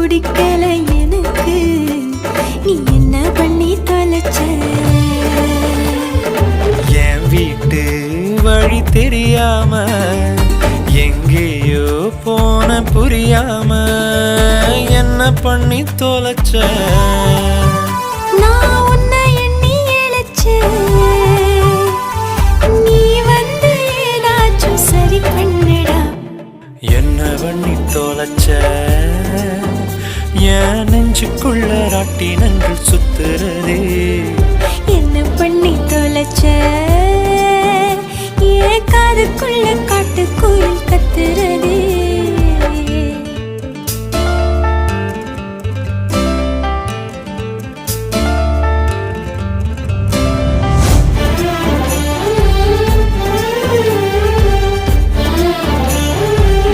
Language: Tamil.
பிடிக்கல எனக்கு, நீ என்ன பண்ணி தொலைச்ச? என் வீட்டு வழி தெரியாம எங்கேயோ போன புரியாம என்ன பண்ணி தொலைச்ச? நான் உன்னை எண்ணி இழைச்சேன், நீ வந்து ஏதாச்சும் சரி பண்ணுடா. என்ன பண்ணி தொலைச்ச? என் நெஞ்சுக்குள்ள ராட்டினங்கள் சுத்துறதே. என்ன பண்ணி தொலைச்ச? ஏன் காதுக்குள்ள காட்டுக்குயில் கத்துறதே.